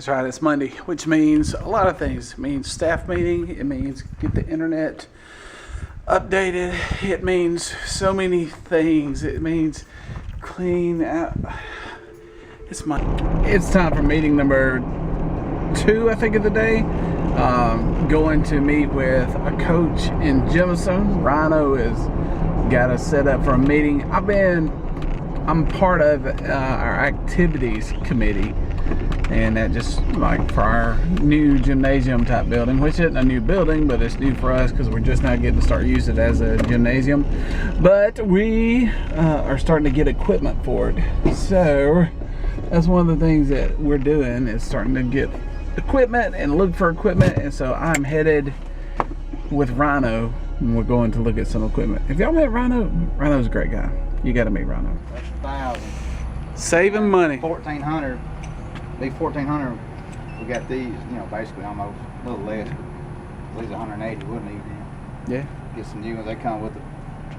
That's right, it's Monday, which means a lot of things. It means staff meeting, it means get the internet updated, it means so many things. It means clean out. It's Monday. It's time for meeting number 2, I think, of the day. Going to meet with a coach in Jemison. Rhino has got us set up for a meeting. I'm part of our activities committee, and that just like for our new gymnasium type building, which isn't a new building, but it's new for us because we're just now getting to start using it as a gymnasium. But we are starting to get equipment for it, so that's one of the things that we're doing, is starting to get equipment and look for equipment. And so I'm headed with Rhino and we're going to look at some equipment. Have y'all met Rhino? Rhino's a great guy. You got to meet Rhino. That's 1,000. Saving money. 1,400. These 1,400. We got these, you know, basically almost a little less. These 180 wouldn't even. Yeah. Get some new ones. They come with it.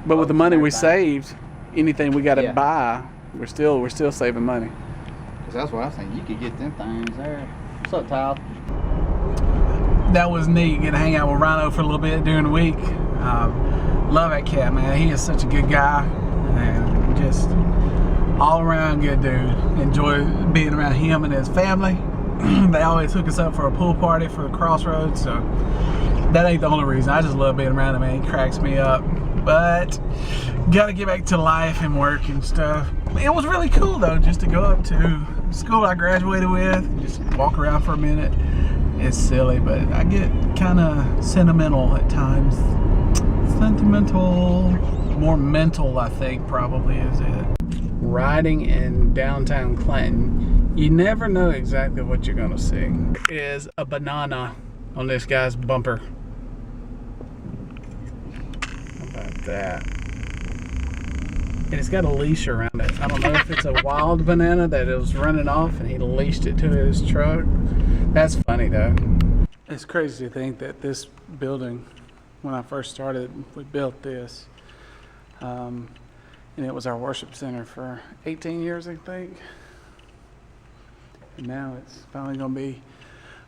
But with the money we saved, anything we got to buy, we're still saving money. Cause that's what I was thinking. You could get them things there. What's up, Tyler? That was neat. Get to hang out with Rhino for a little bit during the week. Love that cat, man. He is such a good guy and just all around good dude. Enjoy being around him and his family. They always hook us up for a pool party for the Crossroads, so that ain't the only reason. I just love being around him, man. He cracks me up. But gotta get back to life and work and stuff. It was really cool though, just to go up to school I graduated with and just walk around for a minute. It's silly, but I get kind of sentimental at times. Sentimental, more mental, I think probably is it. Riding in downtown Clinton, you never know exactly what you're gonna see. There is a banana on this guy's bumper. How about that? And it's got a leash around it. I don't know if it's a wild banana that it was running off and he leashed it to his truck. That's funny though. It's crazy to think that this building, when I first started, we built this. And it was our worship center for 18 years, I think. And now it's finally going to be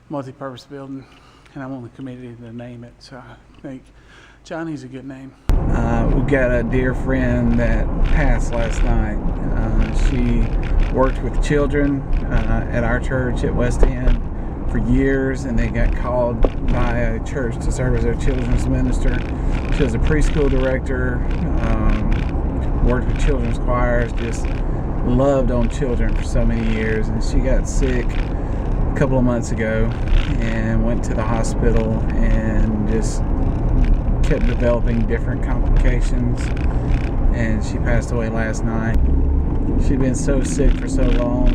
a multi-purpose building. And I'm on the committee to name it, so I think Johnny's a good name. We've got a dear friend that passed last night. She worked with children at our church at West End for years, and they got called by a church to serve as their children's minister. She was a preschool director, worked with children's choirs, just loved on children for so many years. And she got sick a couple of months ago and went to the hospital and just kept developing different complications, and she passed away last night. She'd been so sick for so long.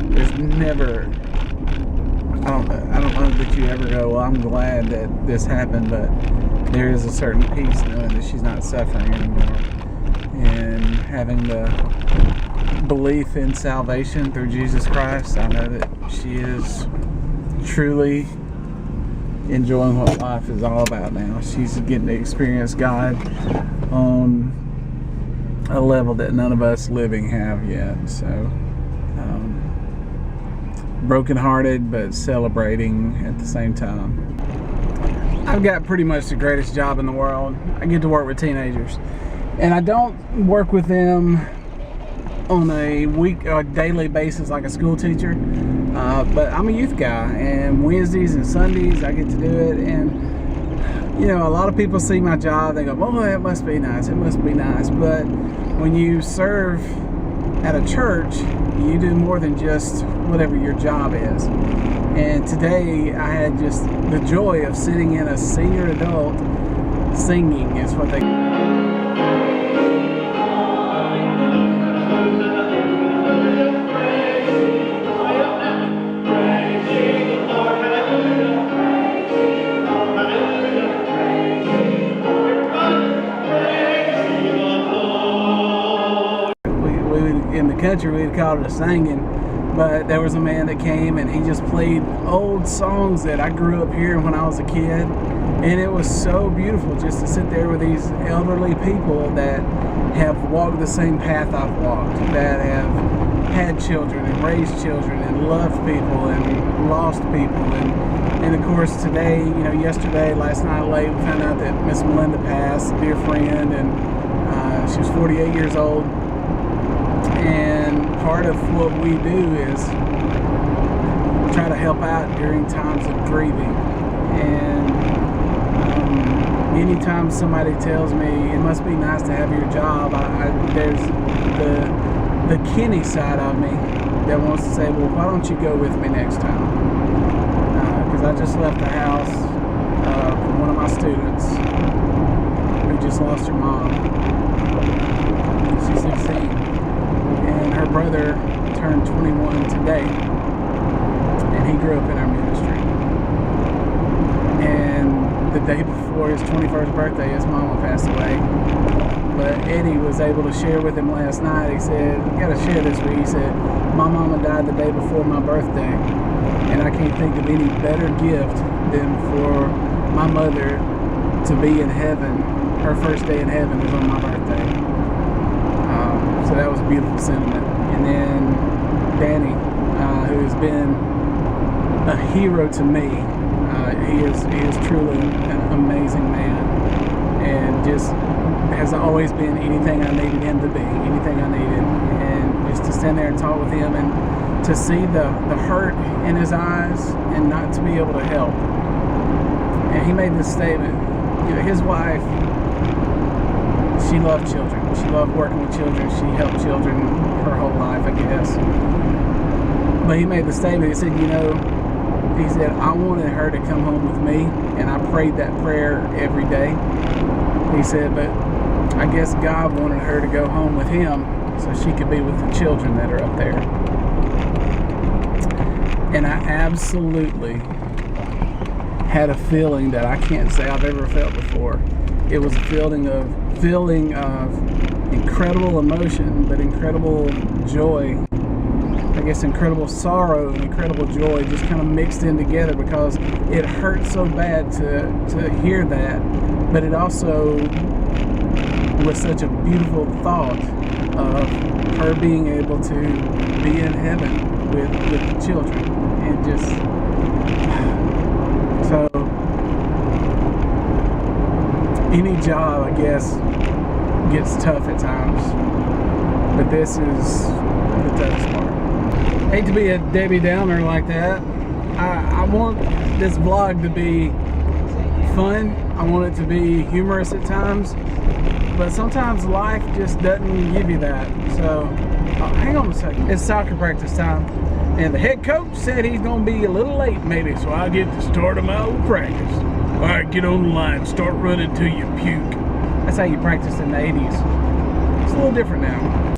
There's never, I don't know that you ever go, well, I'm glad that this happened, but there is a certain peace knowing that she's not suffering anymore, and having the belief in salvation through Jesus Christ. I know that she is truly enjoying what life is all about now. She's getting to experience God on a level that none of us living have yet. So brokenhearted, but celebrating at the same time. I've got pretty much the greatest job in the world. I get to work with teenagers, and I don't work with them on a daily basis like a school teacher, but I'm a youth guy, and Wednesdays and Sundays I get to do it. And you know, a lot of people see my job, they go, oh, it must be nice, it must be nice. But when you serve at a church, you do more than just whatever your job is. And today I had just the joy of sitting in a senior adult singing is what they in the country we'd call it a singing, but there was a man that came and he just played old songs that I grew up hearing when I was a kid, and it was so beautiful just to sit there with these elderly people that have walked the same path I've walked, that have had children and raised children and loved people and lost lost people. And of course today, you know, yesterday, last night late, we found out that Miss Melinda passed, a dear friend, and she was 48 years old. And part of what we do is try to help out during times of grieving. And anytime somebody tells me it must be nice to have your job, there's the Kenny side of me that wants to say, well, why don't you go with me next time? Because I just left the house from one of my students who just lost her mom. She's 16. And her brother turned 21 today. And he grew up in our ministry. And the day before his 21st birthday, his mama passed away. But Eddie was able to share with him last night. He said, I gotta share this with you. He said, my mama died the day before my birthday. And I can't think of any better gift than for my mother to be in heaven. Her first day in heaven is on my birthday. So that was a beautiful sentiment. And then Danny, who has been a hero to me. He is truly an amazing man, and just has always been anything I needed him to be, anything I needed. And just to stand there and talk with him, and to see the hurt in his eyes and not to be able to help. And he made this statement, you know, his wife, she loved children. She loved working with children. She helped children her whole life, I guess. But he made the statement, he said, you know, he said, I wanted her to come home with me, and I prayed that prayer every day. He said, but I guess God wanted her to go home with him so she could be with the children that are up there. And I absolutely had a feeling that I can't say I've ever felt before. It was a feeling of incredible emotion, but incredible joy. I guess incredible sorrow and incredible joy just kind of mixed in together, because it hurt so bad to hear that, but it also was such a beautiful thought of her being able to be in heaven with the children. And just so any job, I guess, gets tough at times, but this is the toughest part. Hate to be a Debbie Downer like that. I want this vlog to be fun. I want it to be humorous at times, but sometimes life just doesn't give you that. So, hang on a second. It's soccer practice time, and the head coach said he's going to be a little late maybe, so I get to start my old practice. All right, get on the line. Start running till you puke. That's how you practiced in the 80s. It's a little different now.